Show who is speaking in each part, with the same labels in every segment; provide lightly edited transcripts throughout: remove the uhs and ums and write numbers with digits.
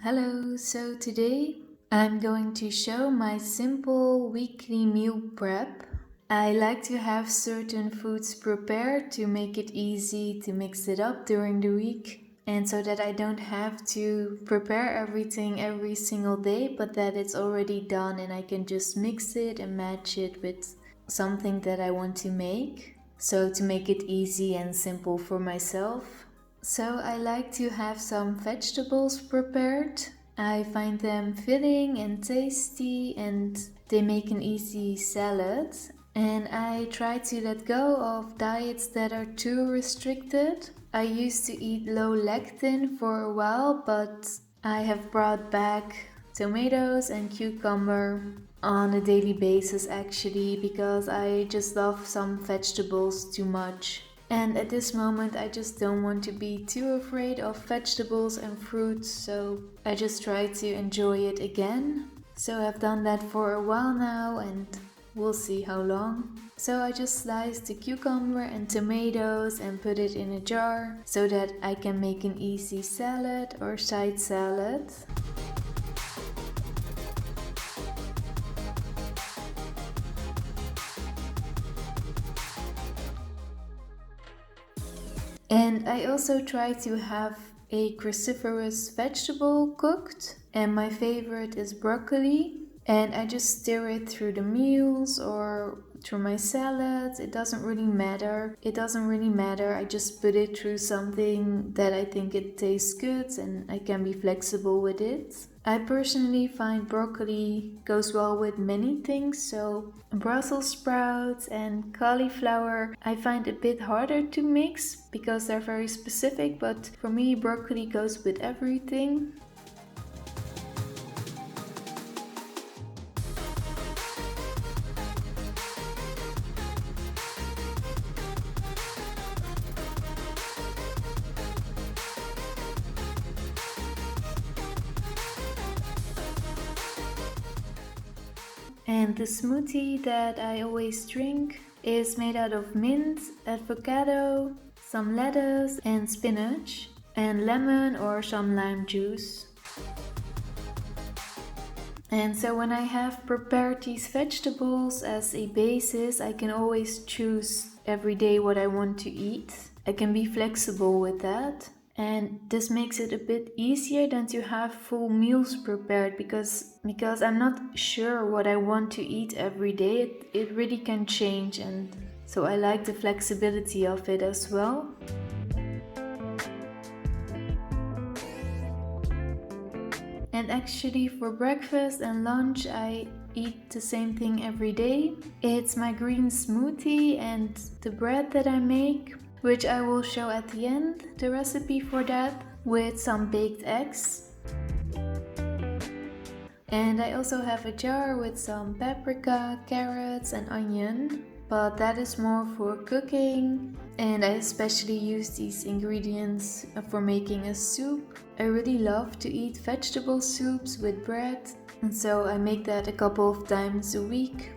Speaker 1: Hello, so today I'm going to show my simple weekly meal prep. I like to have certain foods prepared to make it easy to mix it up during the week, and so that I don't have to prepare everything every single day, but that it's already done and I can just mix it and match it with something that I want to make. So to make it easy and simple for myself. So I like to have some vegetables prepared. I find them filling and tasty and they make an easy salad. And I try to let go of diets that are too restricted. I used to eat low lectin for a while, but I have brought back tomatoes and cucumber on a daily basis actually because I just love some vegetables too much. And at this moment I just don't want to be too afraid of vegetables and fruits, so I just try to enjoy it again. So I've done that for a while now and we'll see how long. So I just sliced the cucumber and tomatoes and put it in a jar so that I can make an easy salad or side salad. And I also try to have a cruciferous vegetable cooked, and my favorite is broccoli. And I just stir it through the meals or through my salads. It doesn't really matter. I just put it through something that I think it tastes good and I can be flexible with it. I personally find broccoli goes well with many things, so Brussels sprouts and cauliflower I find a bit harder to mix because they're very specific, but for me broccoli goes with everything. And the smoothie that I always drink is made out of mint, avocado, some lettuce and spinach, and lemon or some lime juice. And so when I have prepared these vegetables as a basis, I can always choose every day what I want to eat. I can be flexible with that. And this makes it a bit easier than to have full meals prepared because I'm not sure what I want to eat every day. It really can change, and so I like the flexibility of it as well. And actually for breakfast and lunch I eat the same thing every day. It's my green smoothie and the bread that I make, which I will show at the end, the recipe for that, with some baked eggs. And I also have a jar with some paprika, carrots and onion, but that is more for cooking. And I especially use these ingredients for making a soup. I really love to eat vegetable soups with bread, and so I make that a couple of times a week.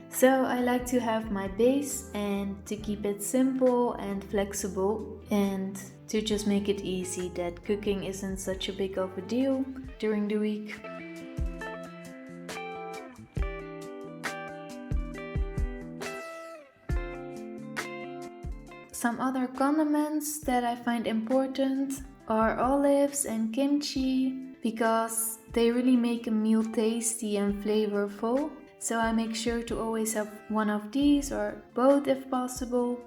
Speaker 1: So I like to have my base and to keep it simple and flexible and to just make it easy, that cooking isn't such a big of a deal during the week. Some other condiments that I find important are olives and kimchi because they really make a meal tasty and flavorful. So I make sure to always have one of these or both if possible.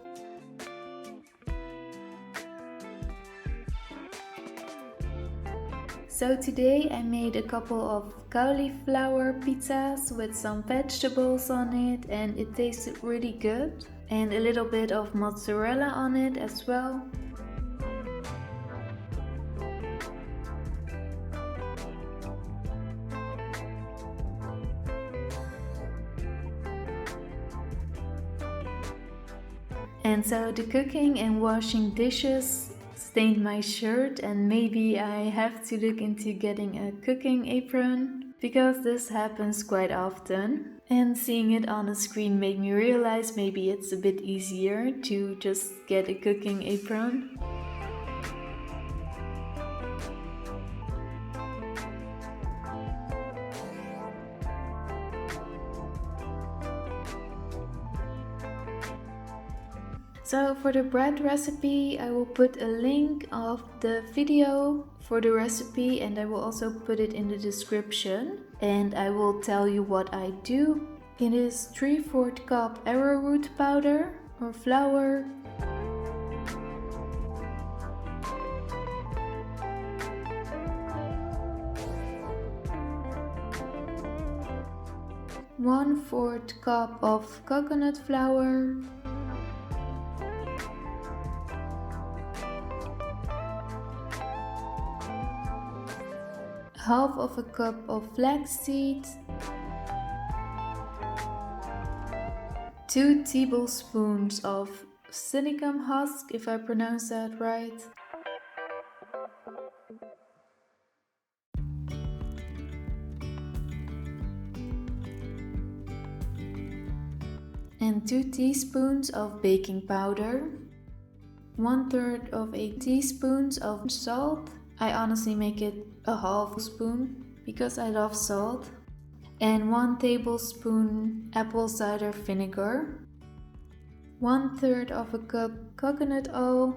Speaker 1: So today I made a couple of cauliflower pizzas with some vegetables on it, and it tasted really good, and a little bit of mozzarella on it as well. And so the cooking and washing dishes stained my shirt, and maybe I have to look into getting a cooking apron because this happens quite often. And seeing it on the screen made me realize maybe it's a bit easier to just get a cooking apron. So for the bread recipe, I will put a link of the video for the recipe, and I will also put it in the description. And I will tell you what I do. It is 3/4 cup arrowroot powder or flour, 1/4 cup of coconut flour, 1/2 of a cup of flax seeds, 2 tablespoons of psyllium husk, if I pronounce that right, and 2 teaspoons of baking powder, 1/3 of a teaspoon of salt. I honestly make it a 1/2 spoon because I love salt, and 1 tablespoon apple cider vinegar, 1/3 of a cup coconut oil,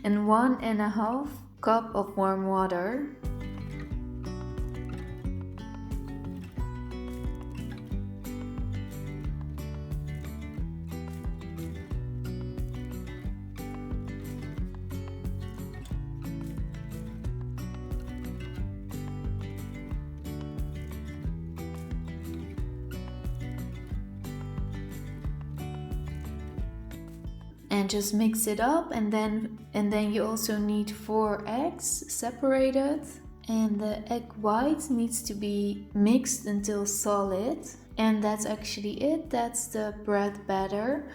Speaker 1: and 1.5 cup of warm water. And just mix it up, and then you also need 4 eggs separated, and the egg white needs to be mixed until solid, and that's actually it. That's the bread batter.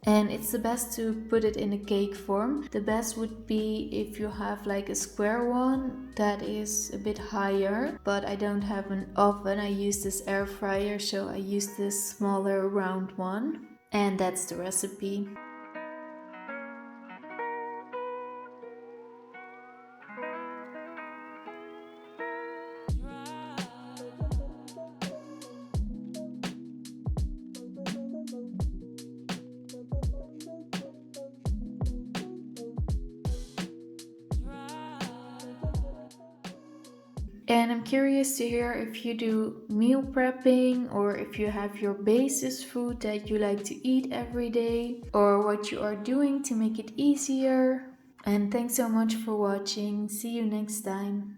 Speaker 1: And it's the best to put it in a cake form. The best would be if you have like a square one that is a bit higher, but I don't have an oven. I use this air fryer, so I use this smaller round one. And that's the recipe. And I'm curious to hear if you do meal prepping, or if you have your basis food that you like to eat every day, or what you are doing to make it easier. And thanks so much for watching. See you next time.